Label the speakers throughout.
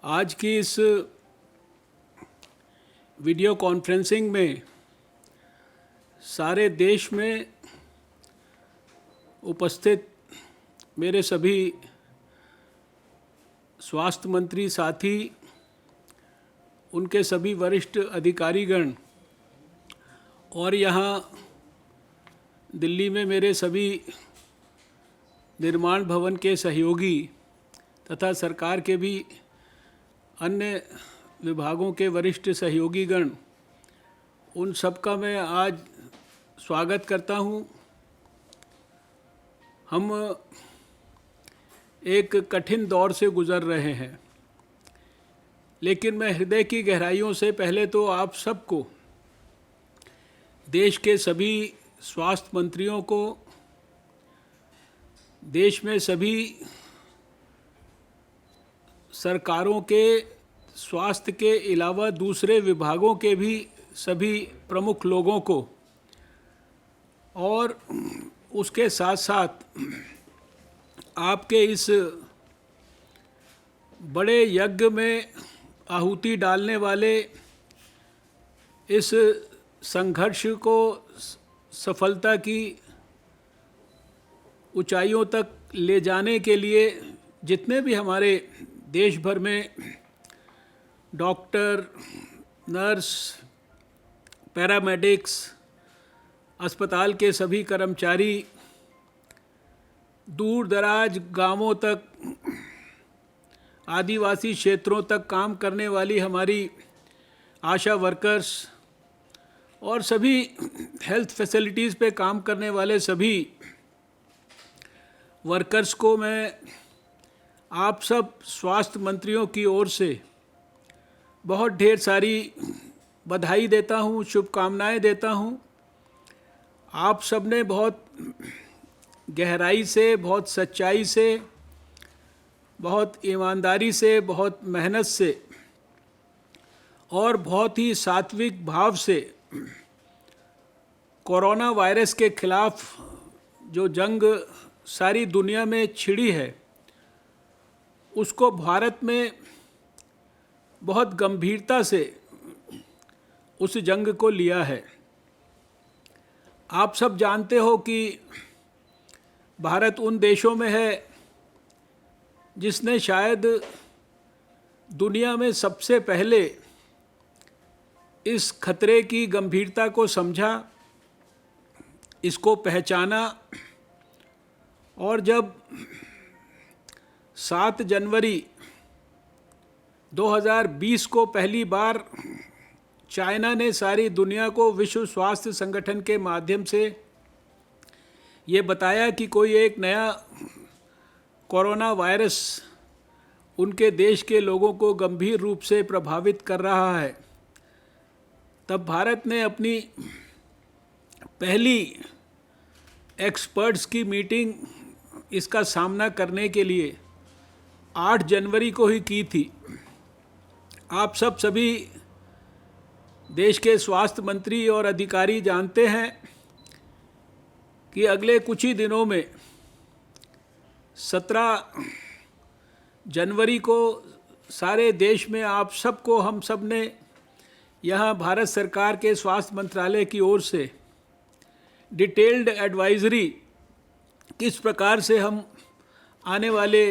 Speaker 1: आज की इस वीडियो कॉन्फ्रेंसिंग में सारे देश में उपस्थित मेरे सभी स्वास्थ्य मंत्री साथी, उनके सभी वरिष्ठ अधिकारीगण और यहाँ दिल्ली में मेरे सभी निर्माण भवन के सहयोगी तथा सरकार के भी अन्य विभागों के वरिष्ठ सहयोगीगण, उन सबका मैं आज स्वागत करता हूँ। हम एक कठिन दौर से गुज़र रहे हैं, लेकिन मैं हृदय की गहराइयों से पहले तो आप सबको, देश के सभी स्वास्थ्य मंत्रियों को, देश में सभी सरकारों के स्वास्थ्य के अलावा दूसरे विभागों के भी सभी प्रमुख लोगों को और उसके साथ साथ आपके इस बड़े यज्ञ में आहुति डालने वाले, इस संघर्ष को सफलता की ऊंचाइयों तक ले जाने के लिए जितने भी हमारे देश भर में डॉक्टर, नर्स, पैरामेडिक्स, अस्पताल के सभी कर्मचारी, दूर दराज गांवों तक, आदिवासी क्षेत्रों तक काम करने वाली हमारी आशा वर्कर्स और सभी हेल्थ फैसिलिटीज़ पे काम करने वाले सभी वर्कर्स को मैं आप सब स्वास्थ्य मंत्रियों की ओर से बहुत ढेर सारी बधाई देता हूँ, शुभकामनाएं देता हूँ। आप सब ने बहुत गहराई से, बहुत सच्चाई से, बहुत ईमानदारी से, बहुत मेहनत से और बहुत ही सात्विक भाव से कोरोना वायरस के खिलाफ जो जंग सारी दुनिया में छिड़ी है, उसको भारत में बहुत गंभीरता से उस जंग को लिया है। आप सब जानते हो कि भारत उन देशों में है जिसने शायद दुनिया में सबसे पहले इस खतरे की गंभीरता को समझा, इसको पहचाना और जब 7 जनवरी 2020 को पहली बार चाइना ने सारी दुनिया को विश्व स्वास्थ्य संगठन के माध्यम से ये बताया कि कोई एक नया कोरोना वायरस उनके देश के लोगों को गंभीर रूप से प्रभावित कर रहा है, तब भारत ने अपनी पहली एक्सपर्ट्स की मीटिंग इसका सामना करने के लिए 8 जनवरी को ही की थी। आप सब सभी देश के स्वास्थ्य मंत्री और अधिकारी जानते हैं कि अगले कुछ ही दिनों में 17 जनवरी को सारे देश में आप सबको, हम सब ने यहाँ भारत सरकार के स्वास्थ्य मंत्रालय की ओर से डिटेल्ड एडवाइजरी किस प्रकार से हम आने वाले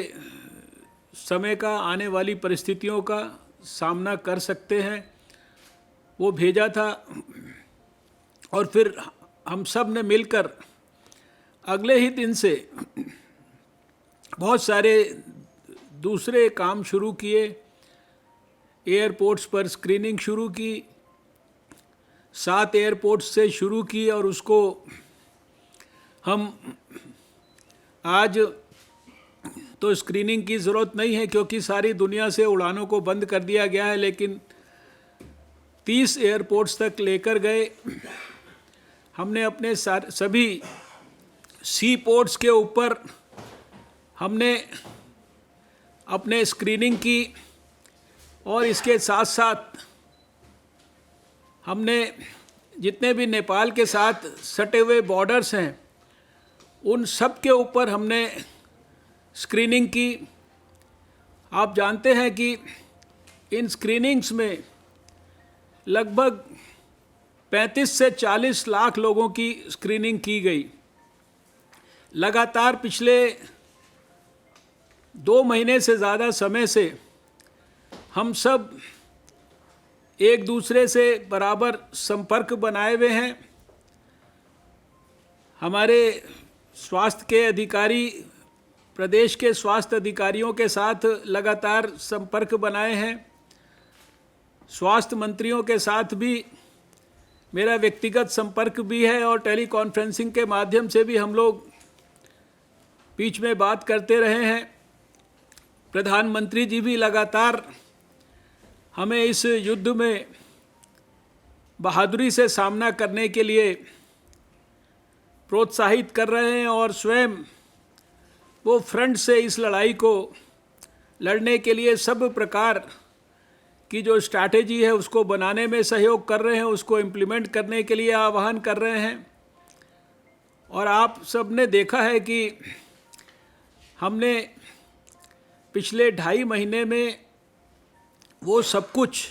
Speaker 1: समय का, आने वाली परिस्थितियों का सामना कर सकते हैं, वो भेजा था। और फिर हम सब ने मिलकर अगले ही दिन से बहुत सारे दूसरे काम शुरू किए। एयरपोर्ट्स पर स्क्रीनिंग शुरू की, 7 एयरपोर्ट्स से शुरू की और उसको हम आज तो स्क्रीनिंग की ज़रूरत नहीं है क्योंकि सारी दुनिया से उड़ानों को बंद कर दिया गया है, लेकिन 30 एयरपोर्ट्स तक लेकर गए। हमने अपने सभी सी पोर्ट्स के ऊपर हमने अपने स्क्रीनिंग की और इसके साथ साथ हमने जितने भी नेपाल के साथ सटे हुए बॉर्डर्स हैं, उन सब के ऊपर हमने स्क्रीनिंग की। आप जानते हैं कि इन स्क्रीनिंग्स में लगभग 35 से 40 लाख लोगों की स्क्रीनिंग की गई। लगातार पिछले 2 महीने से ज़्यादा समय से हम सब एक दूसरे से बराबर संपर्क बनाए हुए हैं। हमारे स्वास्थ्य के अधिकारी प्रदेश के स्वास्थ्य अधिकारियों के साथ लगातार संपर्क बनाए हैं। स्वास्थ्य मंत्रियों के साथ भी मेरा व्यक्तिगत संपर्क भी है और टेलीकॉन्फ्रेंसिंग के माध्यम से भी हम लोग बीच में बात करते रहे हैं। प्रधानमंत्री जी भी लगातार हमें इस युद्ध में बहादुरी से सामना करने के लिए प्रोत्साहित कर रहे हैं और स्वयं वो फ्रंट से इस लड़ाई को लड़ने के लिए सब प्रकार की जो स्ट्रैटेजी है उसको बनाने में सहयोग कर रहे हैं, उसको इम्प्लीमेंट करने के लिए आह्वान कर रहे हैं। और आप सब ने देखा है कि हमने पिछले 2.5 महीने में वो सब कुछ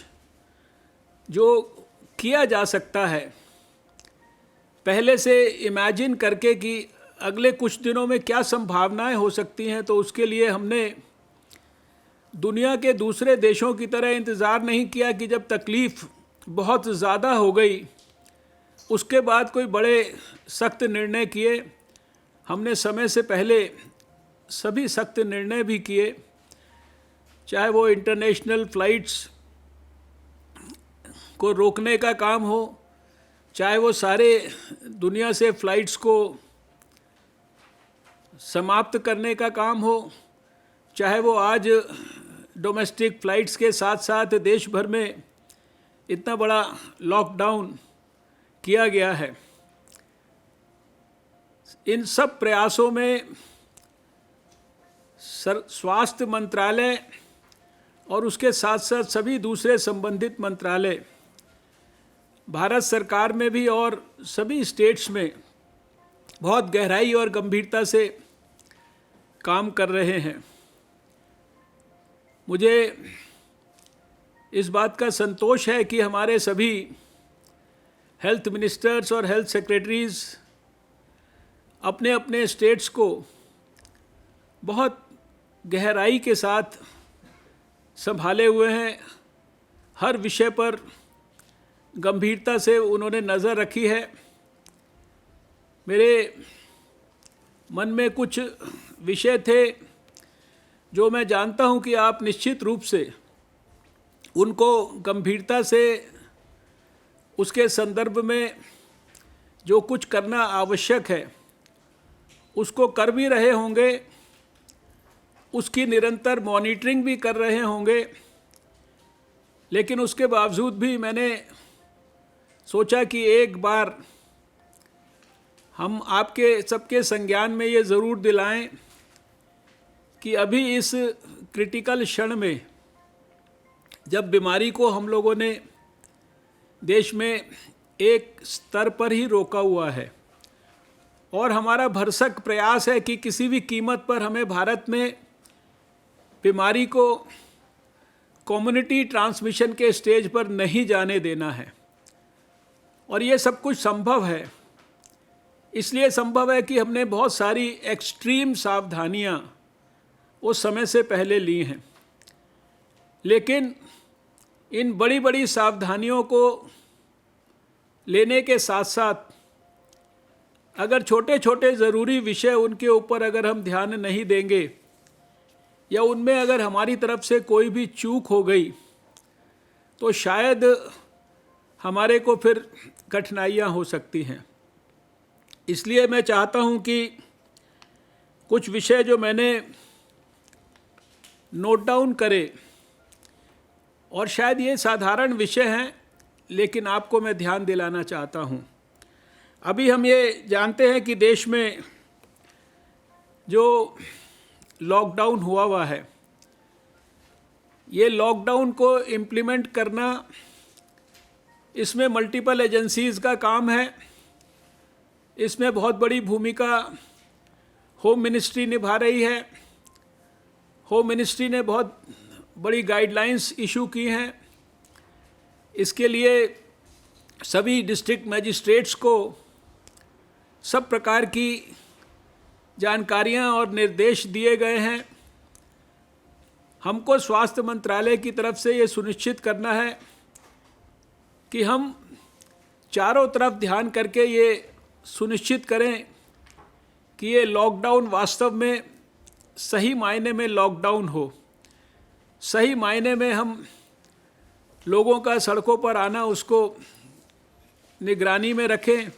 Speaker 1: जो किया जा सकता है पहले से इमेजिन करके कि अगले कुछ दिनों में क्या संभावनाएं हो सकती हैं, तो उसके लिए हमने दुनिया के दूसरे देशों की तरह इंतज़ार नहीं किया कि जब तकलीफ़ बहुत ज़्यादा हो गई उसके बाद कोई बड़े सख्त निर्णय किए। हमने समय से पहले सभी सख्त निर्णय भी किए, चाहे वो इंटरनेशनल फ़्लाइट्स को रोकने का काम हो, चाहे वो सारे दुनिया से फ़्लाइट्स को समाप्त करने का काम हो, चाहे वो आज डोमेस्टिक फ़्लाइट्स के साथ साथ देश भर में इतना बड़ा लॉकडाउन किया गया है। इन सब प्रयासों में स्वास्थ्य मंत्रालय और उसके साथ साथ सभी दूसरे संबंधित मंत्रालय, भारत सरकार में भी और सभी स्टेट्स में बहुत गहराई और गंभीरता से काम कर रहे हैं। मुझे इस बात का संतोष है कि हमारे सभी हेल्थ मिनिस्टर्स और हेल्थ सेक्रेटरीज़ अपने अपने स्टेट्स को बहुत गहराई के साथ संभाले हुए हैं। हर विषय पर गंभीरता से उन्होंने नज़र रखी है। मेरे मन में कुछ विषय थे जो मैं जानता हूं कि आप निश्चित रूप से उनको गंभीरता से उसके संदर्भ में जो कुछ करना आवश्यक है उसको कर भी रहे होंगे, उसकी निरंतर मॉनिटरिंग भी कर रहे होंगे। लेकिन उसके बावजूद भी मैंने सोचा कि एक बार हम आपके सबके संज्ञान में ये ज़रूर दिलाएं कि अभी इस क्रिटिकल क्षण में जब बीमारी को हम लोगों ने देश में एक स्तर पर ही रोका हुआ है और हमारा भरसक प्रयास है कि किसी भी कीमत पर हमें भारत में बीमारी को कम्युनिटी ट्रांसमिशन के स्टेज पर नहीं जाने देना है। और ये सब कुछ संभव है, इसलिए संभव है कि हमने बहुत सारी एक्सट्रीम सावधानियां वो समय से पहले ली हैं। लेकिन इन बड़ी बड़ी सावधानियों को लेने के साथ साथ अगर छोटे छोटे ज़रूरी विषय उनके ऊपर अगर हम ध्यान नहीं देंगे या उनमें अगर हमारी तरफ से कोई भी चूक हो गई तो शायद हमारे को फिर कठिनाइयाँ हो सकती हैं। इसलिए मैं चाहता हूँ कि कुछ विषय जो मैंने नोट डाउन करे, और शायद ये साधारण विषय हैं लेकिन आपको मैं ध्यान दिलाना चाहता हूँ। अभी हम ये जानते हैं कि देश में जो लॉकडाउन हुआ है, ये लॉकडाउन को इम्प्लीमेंट करना, इसमें मल्टीपल एजेंसीज़ का काम है। इसमें बहुत बड़ी भूमिका होम मिनिस्ट्री निभा रही है। होम मिनिस्ट्री ने बहुत बड़ी गाइडलाइंस इशू की हैं। इसके लिए सभी डिस्ट्रिक्ट मजिस्ट्रेट्स को सब प्रकार की जानकारियां और निर्देश दिए गए हैं। हमको स्वास्थ्य मंत्रालय की तरफ से ये सुनिश्चित करना है कि हम चारों तरफ ध्यान करके ये सुनिश्चित करें कि ये लॉकडाउन वास्तव में सही मायने में लॉकडाउन हो, सही मायने में हम लोगों का सड़कों पर आना उसको निगरानी में रखें,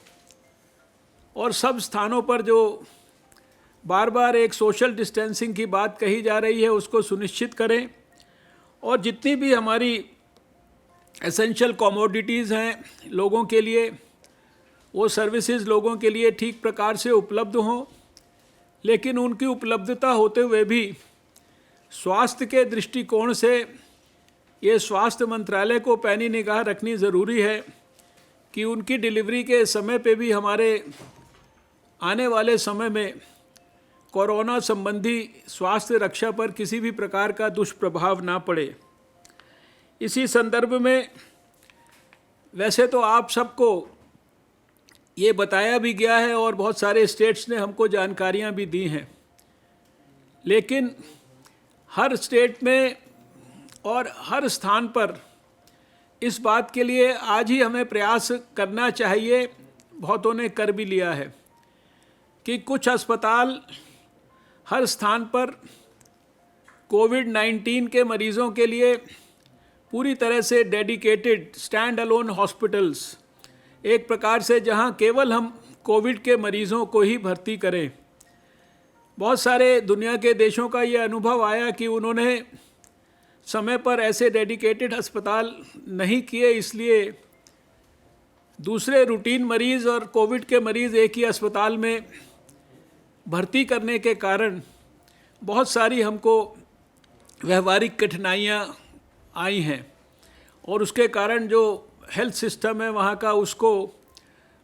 Speaker 1: और सब स्थानों पर जो बार बार एक सोशल डिस्टेंसिंग की बात कही जा रही है उसको सुनिश्चित करें, और जितनी भी हमारी एसेंशियल कमोडिटीज़ हैं लोगों के लिए, वो सर्विसेज लोगों के लिए ठीक प्रकार से उपलब्ध हों। लेकिन उनकी उपलब्धता होते हुए भी स्वास्थ्य के दृष्टिकोण से ये स्वास्थ्य मंत्रालय को पैनी निगाह रखनी ज़रूरी है कि उनकी डिलीवरी के समय पे भी हमारे आने वाले समय में कोरोना संबंधी स्वास्थ्य रक्षा पर किसी भी प्रकार का दुष्प्रभाव ना पड़े। इसी संदर्भ में वैसे तो आप सबको ये बताया भी गया है और बहुत सारे स्टेट्स ने हमको जानकारियां भी दी हैं, लेकिन हर स्टेट में और हर स्थान पर इस बात के लिए आज ही हमें प्रयास करना चाहिए, बहुतों ने कर भी लिया है, कि कुछ अस्पताल हर स्थान पर कोविड-19 के मरीज़ों के लिए पूरी तरह से डेडिकेटेड स्टैंड अलोन हॉस्पिटल्स, एक प्रकार से जहां केवल हम कोविड के मरीज़ों को ही भर्ती करें। बहुत सारे दुनिया के देशों का ये अनुभव आया कि उन्होंने समय पर ऐसे डेडिकेटेड अस्पताल नहीं किए, इसलिए दूसरे रूटीन मरीज़ और कोविड के मरीज़ एक ही अस्पताल में भर्ती करने के कारण बहुत सारी हमको व्यवहारिक कठिनाइयाँ आई हैं, और उसके कारण जो हेल्थ सिस्टम है वहाँ का उसको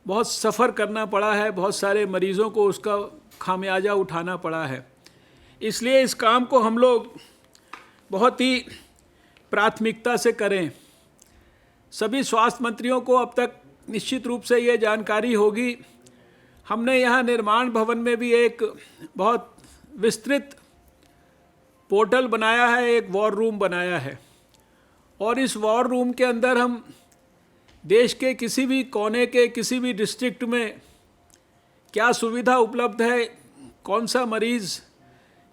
Speaker 1: बहुत सफ़र करना पड़ा है, बहुत सारे मरीज़ों को उसका खामियाजा उठाना पड़ा है। इसलिए इस काम को हम लोग बहुत ही प्राथमिकता से करें। सभी स्वास्थ्य मंत्रियों को अब तक निश्चित रूप से ये जानकारी होगी। हमने यहाँ निर्माण भवन में भी एक बहुत विस्तृत पोर्टल बनाया है, एक वॉर रूम बनाया है, और इस वॉर रूम के अंदर हम देश के किसी भी कोने के किसी भी डिस्ट्रिक्ट में क्या सुविधा उपलब्ध है, कौन सा मरीज़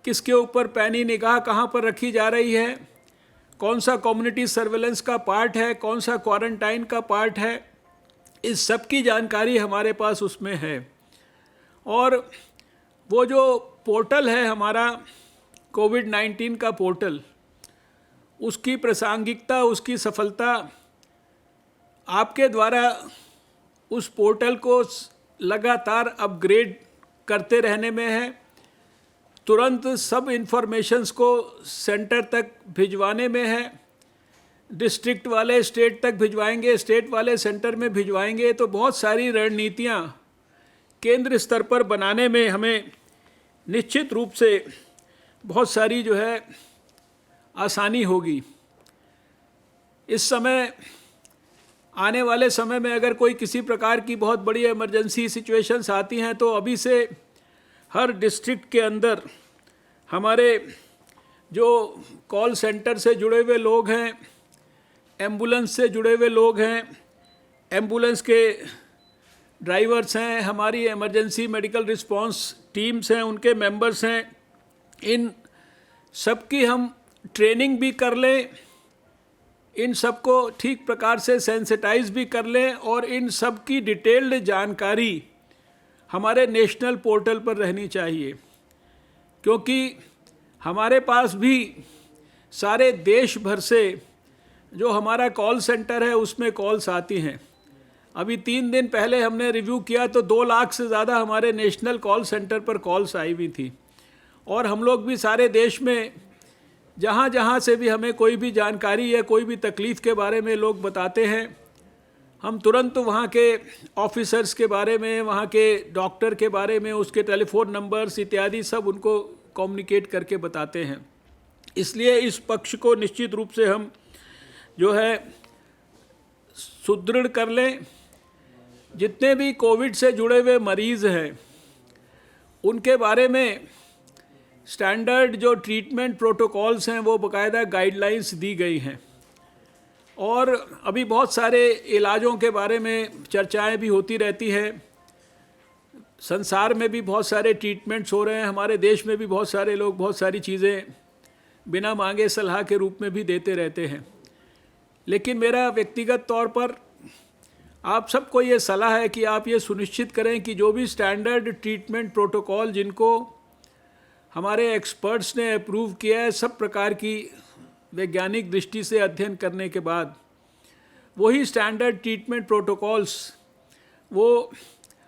Speaker 1: किसके ऊपर पैनी निगाह कहाँ पर रखी जा रही है, कौन सा कम्युनिटी सर्वेलेंस का पार्ट है, कौन सा क्वारंटाइन का पार्ट है, इस सब की जानकारी हमारे पास उसमें है। और वो जो पोर्टल है हमारा कोविड-19 का पोर्टल, उसकी प्रासंगिकता, उसकी सफलता आपके द्वारा उस पोर्टल को लगातार अपग्रेड करते रहने में है, तुरंत सब इन्फॉर्मेशंस को सेंटर तक भिजवाने में है। डिस्ट्रिक्ट वाले स्टेट तक भिजवाएंगे, स्टेट वाले सेंटर में भिजवाएंगे, तो बहुत सारी रणनीतियाँ केंद्र स्तर पर बनाने में हमें निश्चित रूप से बहुत सारी जो है आसानी होगी। इस समय आने वाले समय में अगर कोई किसी प्रकार की बहुत बड़ी इमरजेंसी सिचुएशंस आती हैं तो अभी से हर डिस्ट्रिक्ट के अंदर हमारे जो कॉल सेंटर से जुड़े हुए लोग हैं, एम्बुलेंस से जुड़े हुए लोग हैं, एम्बुलेंस के ड्राइवर्स हैं, हमारी इमरजेंसी मेडिकल रिस्पांस टीम्स हैं, उनके मेंबर्स हैं, इन सब की हम ट्रेनिंग भी कर लें, इन सबको ठीक प्रकार से सेंसिटाइज भी कर लें, और इन सब की डिटेल्ड जानकारी हमारे नेशनल पोर्टल पर रहनी चाहिए, क्योंकि हमारे पास भी सारे देश भर से जो हमारा कॉल सेंटर है उसमें कॉल्स आती हैं। अभी 3 दिन पहले हमने रिव्यू किया तो 2 लाख से ज़्यादा हमारे नेशनल कॉल सेंटर पर कॉल्स आई हुई थी, और हम लोग भी सारे देश में जहाँ जहाँ से भी हमें कोई भी जानकारी या कोई भी तकलीफ़ के बारे में लोग बताते हैं, हम तुरंत वहाँ के ऑफिसर्स के बारे में, वहाँ के डॉक्टर के बारे में, उसके टेलीफोन नंबर्स इत्यादि सब उनको कम्युनिकेट करके बताते हैं। इसलिए इस पक्ष को निश्चित रूप से हम जो है सुदृढ़ कर लें। जितने भी कोविड से जुड़े हुए मरीज़ हैं उनके बारे में स्टैंडर्ड जो ट्रीटमेंट प्रोटोकॉल्स हैं वो बाकायदा गाइडलाइंस दी गई हैं, और अभी बहुत सारे इलाजों के बारे में चर्चाएं भी होती रहती हैं। संसार में भी बहुत सारे ट्रीटमेंट्स हो रहे हैं, हमारे देश में भी बहुत सारे लोग बहुत सारी चीज़ें बिना मांगे सलाह के रूप में भी देते रहते हैं। लेकिन मेरा व्यक्तिगत तौर पर आप सबको ये सलाह है कि आप ये सुनिश्चित करें कि जो भी स्टैंडर्ड ट्रीटमेंट प्रोटोकॉल जिनको हमारे एक्सपर्ट्स ने अप्रूव किया है, सब प्रकार की वैज्ञानिक दृष्टि से अध्ययन करने के बाद वही स्टैंडर्ड ट्रीटमेंट प्रोटोकॉल्स वो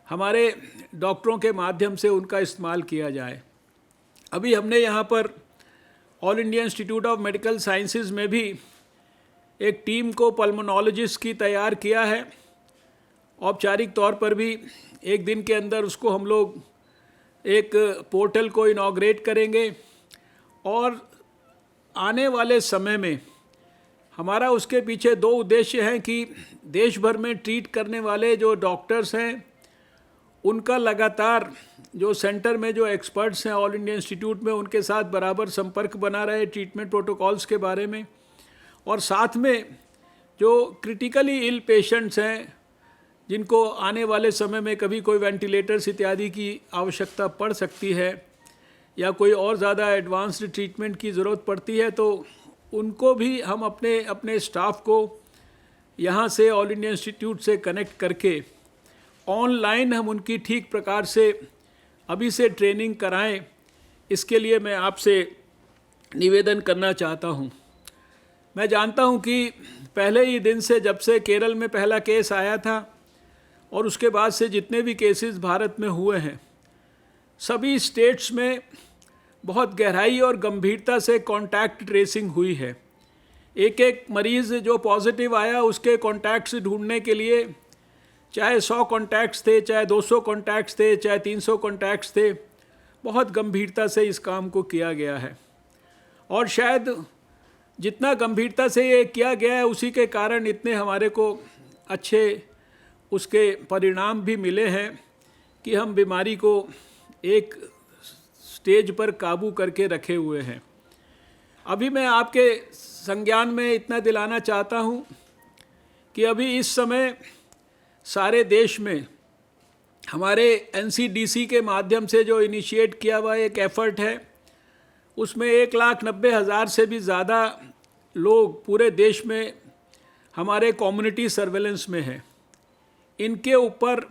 Speaker 1: हमारे डॉक्टरों के माध्यम से उनका इस्तेमाल किया जाए। अभी हमने यहाँ पर all India institute of medical sciences में भी एक टीम को पल्मोनोलॉजिस्ट की तैयार किया है। औपचारिक तौर पर भी एक दिन के अंदर उसको हम लोग एक पोर्टल को इनॉग्रेट करेंगे, और आने वाले समय में हमारा उसके पीछे दो उद्देश्य हैं कि देश भर में ट्रीट करने वाले जो डॉक्टर्स हैं उनका लगातार जो सेंटर में जो एक्सपर्ट्स हैं ऑल इंडिया इंस्टीट्यूट में, उनके साथ बराबर संपर्क बना रहे ट्रीटमेंट प्रोटोकॉल्स के बारे में, और साथ में जो क्रिटिकली इल पेशेंट्स हैं जिनको आने वाले समय में कभी कोई वेंटिलेटर्स इत्यादि की आवश्यकता पड़ सकती है या कोई और ज़्यादा एडवांस्ड ट्रीटमेंट की ज़रूरत पड़ती है, तो उनको भी हम अपने स्टाफ को यहाँ से ऑल इंडिया इंस्टीट्यूट से कनेक्ट करके ऑनलाइन हम उनकी ठीक प्रकार से अभी से ट्रेनिंग कराएं। इसके लिए मैं आपसे निवेदन करना चाहता हूँ। मैं जानता हूँ कि पहले ही दिन से, जब से केरल में पहला केस आया था और उसके बाद से जितने भी केसेस भारत में हुए हैं, सभी स्टेट्स में बहुत गहराई और गंभीरता से कॉन्टैक्ट ट्रेसिंग हुई है। एक एक मरीज़ जो पॉजिटिव आया उसके कॉन्टैक्ट्स ढूंढने के लिए चाहे 100 कॉन्टैक्ट्स थे, चाहे 200 कॉन्टैक्ट्स थे, चाहे 300 कॉन्टैक्ट्स थे, बहुत गंभीरता से इस काम को किया गया है। और शायद जितना गंभीरता से ये किया गया है उसी के कारण इतने हमारे को अच्छे उसके परिणाम भी मिले हैं कि हम बीमारी को एक स्टेज पर काबू करके रखे हुए हैं। अभी मैं आपके संज्ञान में इतना दिलाना चाहता हूँ कि अभी इस समय सारे देश में हमारे NCDC के माध्यम से जो इनिशिएट किया हुआ एक एफ़र्ट है, उसमें 1,90,000 से भी ज़्यादा लोग पूरे देश में हमारे कम्युनिटी सर्वेलेंस में हैं। इनके ऊपर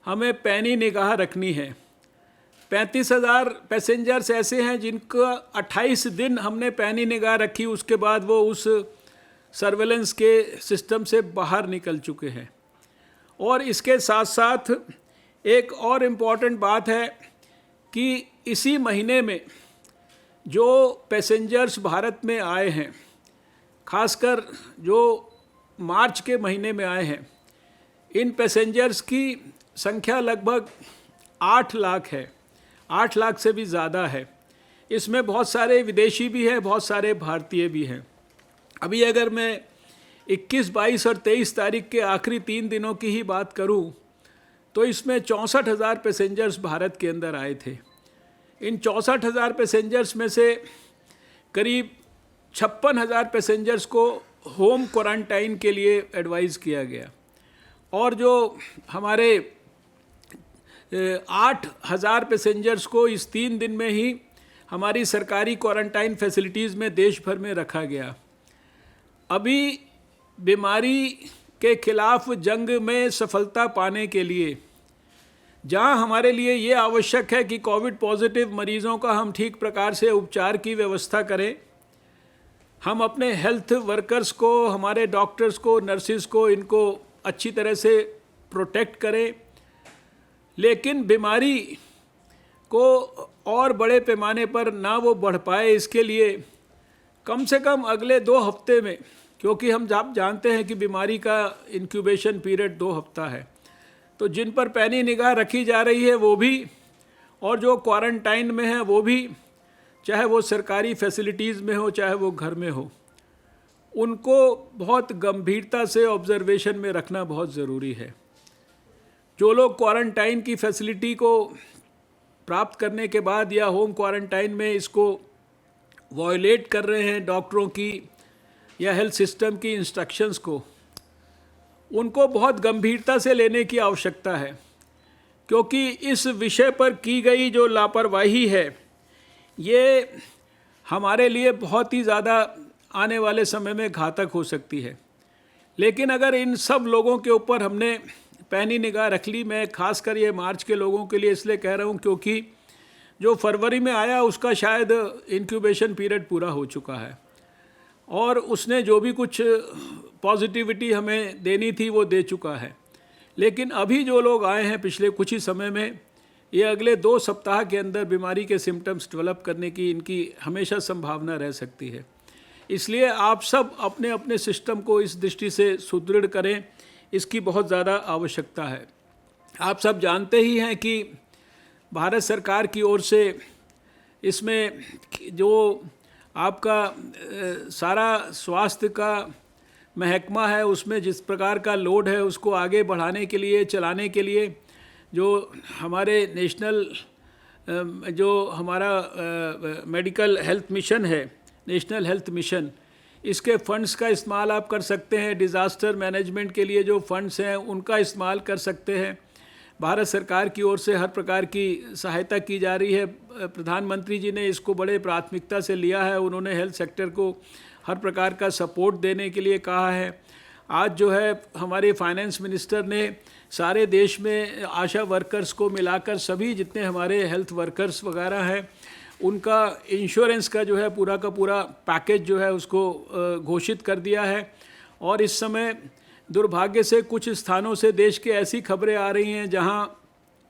Speaker 1: हमें पैनी निगाह रखनी है। 35,000 पैसेंजर्स ऐसे हैं जिनका 28 दिन हमने पैनी निगाह रखी, उसके बाद वो उस सर्वेलेंस के सिस्टम से बाहर निकल चुके हैं। और इसके साथ साथ एक और इम्पॉर्टेंट बात है कि इसी महीने में जो पैसेंजर्स भारत में आए हैं, खासकर जो मार्च के महीने में आए हैं, इन पैसेंजर्स की संख्या लगभग 8 लाख है, 8 लाख से भी ज़्यादा है। इसमें बहुत सारे विदेशी भी हैं, बहुत सारे भारतीय भी हैं। अभी अगर मैं 21, 22 और 23 तारीख के आखिरी 3 दिनों की ही बात करूं, तो इसमें 64,000 पैसेंजर्स भारत के अंदर आए थे। इन 64,000 पैसेंजर्स में से करीब 56,000 पैसेंजर्स को होम क्वारंटाइन के लिए एडवाइज़ किया गया, और जो हमारे 8,000 पैसेंजर्स को इस 3 दिन में ही हमारी सरकारी क्वारंटाइन फैसिलिटीज़ में देश भर में रखा गया। अभी बीमारी के खिलाफ जंग में सफलता पाने के लिए जहां हमारे लिए ये आवश्यक है कि कोविड पॉजिटिव मरीज़ों का हम ठीक प्रकार से उपचार की व्यवस्था करें, हम अपने हेल्थ वर्कर्स को, हमारे डॉक्टर्स को, नर्सिस को, इनको अच्छी तरह से प्रोटेक्ट करें, लेकिन बीमारी को और बड़े पैमाने पर ना वो बढ़ पाए, इसके लिए कम से कम अगले 2 हफ्ते में, क्योंकि हम आप जानते हैं कि बीमारी का इंक्यूबेशन पीरियड 2 हफ्ता है, तो जिन पर पैनी निगाह रखी जा रही है वो भी, और जो क्वारंटाइन में है वो भी, चाहे वो सरकारी फैसिलिटीज़ में हो चाहे वो घर में हो, उनको बहुत गंभीरता से ऑब्जर्वेशन में रखना बहुत ज़रूरी है। जो लोग क्वारंटाइन की फैसिलिटी को प्राप्त करने के बाद या होम क्वारंटाइन में इसको वॉयलेट कर रहे हैं डॉक्टरों की या हेल्थ सिस्टम की इंस्ट्रक्शंस को, उनको बहुत गंभीरता से लेने की आवश्यकता है, क्योंकि इस विषय पर की गई जो लापरवाही है ये हमारे लिए बहुत ही ज़्यादा आने वाले समय में घातक हो सकती है। लेकिन अगर इन सब लोगों के ऊपर हमने पैनी निगाह रख ली, मैं खासकर ये मार्च के लोगों के लिए इसलिए कह रहा हूँ क्योंकि जो फरवरी में आया उसका शायद इंक्यूबेशन पीरियड पूरा हो चुका है और उसने जो भी कुछ पॉजिटिविटी हमें देनी थी वो दे चुका है। लेकिन अभी जो लोग आए हैं पिछले कुछ ही समय में, ये अगले 2 सप्ताह के अंदर बीमारी के सिम्टम्स डेवलप करने की इनकी हमेशा संभावना रह सकती है। इसलिए आप सब अपने अपने सिस्टम को इस दृष्टि से सुदृढ़ करें, इसकी बहुत ज़्यादा आवश्यकता है। आप सब जानते ही हैं कि भारत सरकार की ओर से इसमें जो आपका सारा स्वास्थ्य का महकमा है उसमें जिस प्रकार का लोड है उसको आगे बढ़ाने के लिए, चलाने के लिए जो हमारे नेशनल जो हमारा मेडिकल हेल्थ मिशन है, नेशनल हेल्थ मिशन, इसके फंड्स का इस्तेमाल आप कर सकते हैं। डिज़ास्टर मैनेजमेंट के लिए जो फंड्स हैं उनका इस्तेमाल कर सकते हैं। भारत सरकार की ओर से हर प्रकार की सहायता की जा रही है। प्रधानमंत्री जी ने इसको बड़े प्राथमिकता से लिया है। उन्होंने हेल्थ सेक्टर को हर प्रकार का सपोर्ट देने के लिए कहा है। आज जो है हमारे फाइनेंस मिनिस्टर ने सारे देश में आशा वर्कर्स को मिलाकर सभी जितने हमारे हेल्थ वर्कर्स वगैरह हैं उनका इंश्योरेंस का जो है पूरा का पूरा पैकेज जो है उसको घोषित कर दिया है। और इस समय दुर्भाग्य से कुछ स्थानों से देश के ऐसी खबरें आ रही हैं जहां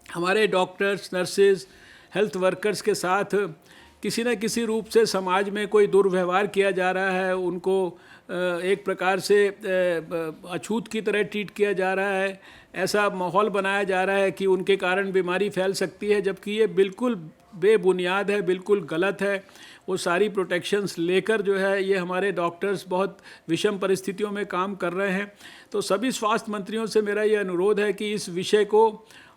Speaker 1: हमारे डॉक्टर्स, नर्सेज, हेल्थ वर्कर्स के साथ किसी न किसी रूप से समाज में कोई दुर्व्यवहार किया जा रहा है, उनको एक प्रकार से अछूत की तरह ट्रीट किया जा रहा है। ऐसा माहौल बनाया जा रहा है कि उनके कारण बीमारी फैल सकती है, जबकि ये बिल्कुल बेबुनियाद है, बिल्कुल गलत है। वो सारी प्रोटेक्शंस लेकर जो है ये हमारे डॉक्टर्स बहुत विषम परिस्थितियों में काम कर रहे हैं। तो सभी स्वास्थ्य मंत्रियों से मेरा ये अनुरोध है कि इस विषय को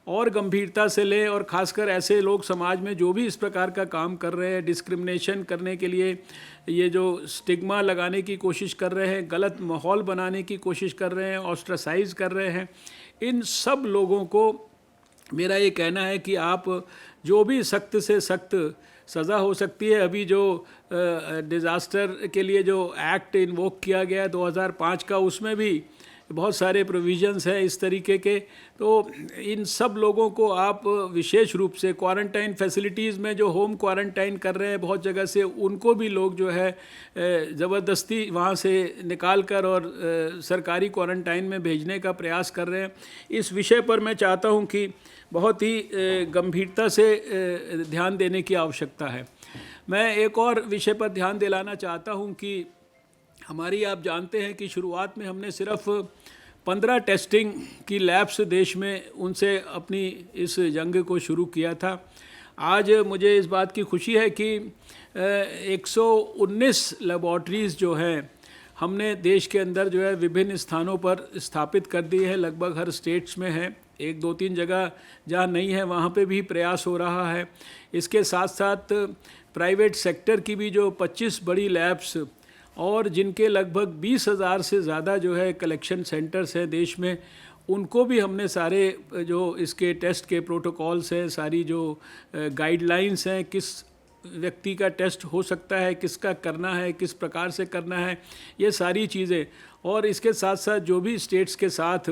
Speaker 1: और गंभीरता से लें और ख़ासकर ऐसे लोग समाज में जो भी इस प्रकार का काम कर रहे हैं, डिस्क्रिमिनेशन करने के लिए ये जो स्टिग्मा लगाने की कोशिश कर रहे हैं, गलत माहौल बनाने की कोशिश कर रहे हैं, ऑस्ट्रासाइज कर रहे हैं, इन सब लोगों को मेरा ये कहना है कि आप जो भी सख्त से सख्त सज़ा हो सकती है। अभी जो डिज़ास्टर के लिए जो एक्ट इन्वोक किया गया 2005 का, उसमें भी बहुत सारे प्रोविजंस हैं इस तरीके के। तो इन सब लोगों को आप विशेष रूप से क्वारंटाइन फैसिलिटीज़ में जो होम क्वारंटाइन कर रहे हैं बहुत जगह से, उनको भी लोग जो है ज़बरदस्ती वहाँ से निकाल कर और सरकारी क्वारंटाइन में भेजने का प्रयास कर रहे हैं। इस विषय पर मैं चाहता हूँ कि बहुत ही गंभीरता से ध्यान देने की आवश्यकता है। मैं एक और विषय पर ध्यान दिलाना चाहता हूँ कि हमारी, आप जानते हैं कि शुरुआत में हमने सिर्फ 15 टेस्टिंग की लैब्स देश में उनसे अपनी इस जंग को शुरू किया था। आज मुझे इस बात की खुशी है कि 119 लेबॉर्ट्रीज़ जो हैं हमने देश के अंदर जो है विभिन्न स्थानों पर स्थापित कर दी है। लगभग हर स्टेट्स में है, 1-2-3 जगह जहाँ नहीं है वहाँ पे भी प्रयास हो रहा है। इसके साथ साथ प्राइवेट सेक्टर की भी जो 25 बड़ी लैब्स और जिनके लगभग 20,000 से ज़्यादा जो है कलेक्शन सेंटर्स हैं देश में, उनको भी हमने सारे जो इसके टेस्ट के प्रोटोकॉल्स हैं, सारी जो गाइडलाइंस हैं, किस व्यक्ति का टेस्ट हो सकता है, किसका करना है, किस प्रकार से करना है, ये सारी चीज़ें, और इसके साथ साथ जो भी स्टेट्स के साथ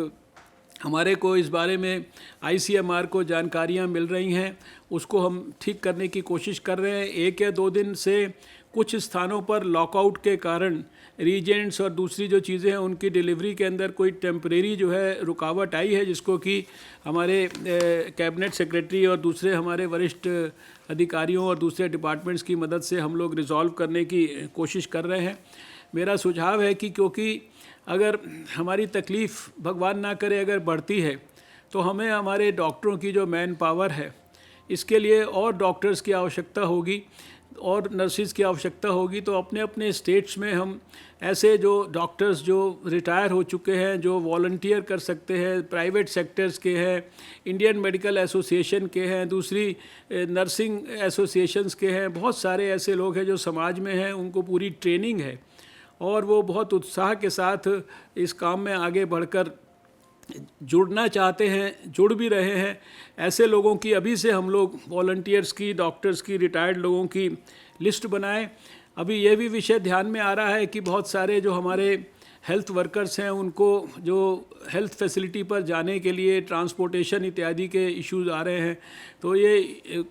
Speaker 1: हमारे को इस बारे में ICMR को जानकारियाँ मिल रही हैं उसको हम ठीक करने की कोशिश कर रहे हैं। 1 या 2 दिन से कुछ स्थानों पर लॉकआउट के कारण रीजेंट्स और दूसरी जो चीज़ें हैं उनकी डिलीवरी के अंदर कोई टेम्परेरी जो है रुकावट आई है, जिसको कि हमारे कैबिनेट सेक्रेटरी और दूसरे हमारे वरिष्ठ अधिकारियों और दूसरे डिपार्टमेंट्स की मदद से हम लोग रिजॉल्व करने की कोशिश कर रहे हैं। मेरा सुझाव है कि क्योंकि अगर हमारी तकलीफ़ भगवान ना करे अगर बढ़ती है तो हमें हमारे डॉक्टरों की जो मैन पावर है इसके लिए और डॉक्टर्स की आवश्यकता होगी। और नर्सिस की आवश्यकता होगी, तो अपने अपने स्टेट्स में हम ऐसे जो डॉक्टर्स जो रिटायर हो चुके हैं, जो वॉलंटियर कर सकते हैं, प्राइवेट सेक्टर्स के हैं, इंडियन मेडिकल एसोसिएशन के हैं, दूसरी नर्सिंग एसोसिएशंस के हैं, बहुत सारे ऐसे लोग हैं जो समाज में हैं, उनको पूरी ट्रेनिंग है और वो बहुत उत्साह के साथ इस काम में आगे बढ़कर जुड़ना चाहते हैं, जुड़ भी रहे हैं। ऐसे लोगों की अभी से हम लोग वॉलंटियर्स की, डॉक्टर्स की, रिटायर्ड लोगों की लिस्ट बनाएं। अभी ये भी विषय ध्यान में आ रहा है कि बहुत सारे जो हमारे हेल्थ वर्कर्स हैं, उनको जो हेल्थ फैसिलिटी पर जाने के लिए ट्रांसपोर्टेशन इत्यादि के इश्यूज आ रहे हैं, तो ये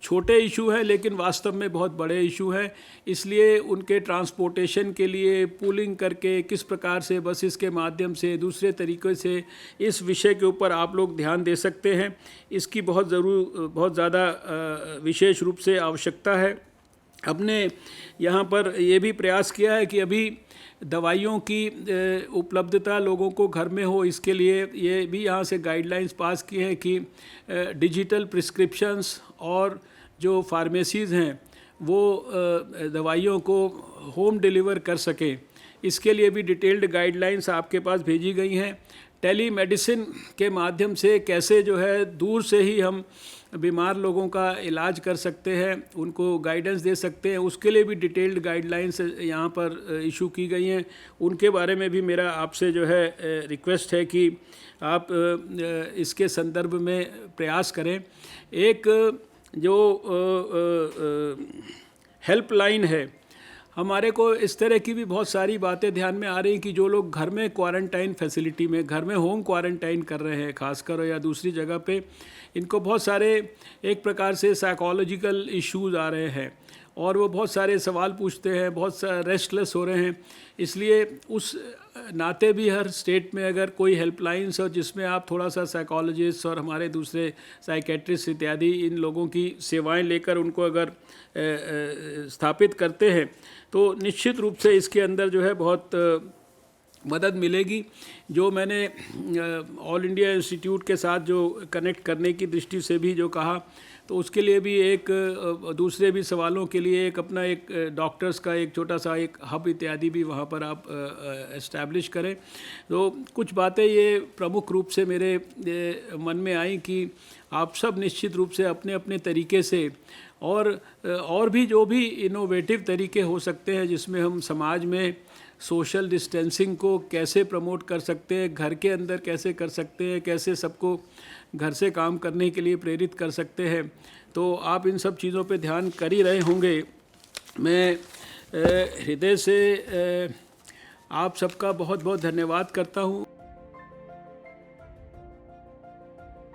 Speaker 1: छोटे इशू हैं लेकिन वास्तव में बहुत बड़े इशू हैं। इसलिए उनके ट्रांसपोर्टेशन के लिए पूलिंग करके किस प्रकार से बसेस के माध्यम से, दूसरे तरीक़े से, इस विषय के ऊपर आप लोग ध्यान दे सकते हैं। इसकी बहुत ज़्यादा विशेष रूप से आवश्यकता है। हमने यहाँ पर ये भी प्रयास किया है कि अभी दवाइयों की उपलब्धता लोगों को घर में हो, इसके लिए ये भी यहाँ से गाइडलाइंस पास किए हैं कि डिजिटल प्रिस्क्रिप्शंस और जो फार्मेसीज़ हैं वो दवाइयों को होम डिलीवर कर सकें। इसके लिए भी डिटेल्ड गाइडलाइंस आपके पास भेजी गई हैं। टेली मेडिसिन के माध्यम से कैसे जो है दूर से ही हम बीमार लोगों का इलाज कर सकते हैं, उनको गाइडेंस दे सकते हैं, उसके लिए भी डिटेल्ड गाइडलाइंस यहाँ पर इशू की गई हैं। उनके बारे में भी मेरा आपसे जो है रिक्वेस्ट है कि आप इसके संदर्भ में प्रयास करें। एक जो हेल्पलाइन है, हमारे को इस तरह की भी बहुत सारी बातें ध्यान में आ रही कि जो लोग घर में क्वारंटाइन फैसिलिटी में, घर में होम क्वारंटाइन कर रहे हैं खासकर, या दूसरी जगह पे, इनको बहुत सारे एक प्रकार से साइकोलॉजिकल इश्यूज आ रहे हैं और वो बहुत सारे सवाल पूछते हैं, बहुत रेस्टलेस हो रहे हैं। इसलिए उस नाते भी हर स्टेट में अगर कोई हेल्पलाइंस हो जिसमें आप थोड़ा सा साइकोलॉजिस्ट और हमारे दूसरे साइकेट्रिस्ट इत्यादि इन लोगों की सेवाएं लेकर उनको अगर स्थापित करते हैं, तो निश्चित रूप से इसके अंदर जो है बहुत मदद मिलेगी। जो मैंने ऑल इंडिया इंस्टीट्यूट के साथ जो कनेक्ट करने की दृष्टि से भी जो कहा, तो उसके लिए भी एक दूसरे भी सवालों के लिए एक अपना एक डॉक्टर्स का एक छोटा सा एक हब इत्यादि भी वहाँ पर आप एस्टैब्लिश करें। तो कुछ बातें ये प्रमुख रूप से मेरे मन में आई कि आप सब निश्चित रूप से अपने अपने तरीके से और भी जो भी इनोवेटिव तरीके हो सकते हैं जिसमें हम समाज में सोशल डिस्टेंसिंग को कैसे प्रमोट कर सकते हैं, घर के अंदर कैसे कर सकते हैं, कैसे सबको घर से काम करने के लिए प्रेरित कर सकते हैं, तो आप इन सब चीज़ों पे ध्यान कर ही रहे होंगे। मैं हृदय से आप सबका बहुत बहुत धन्यवाद करता हूँ।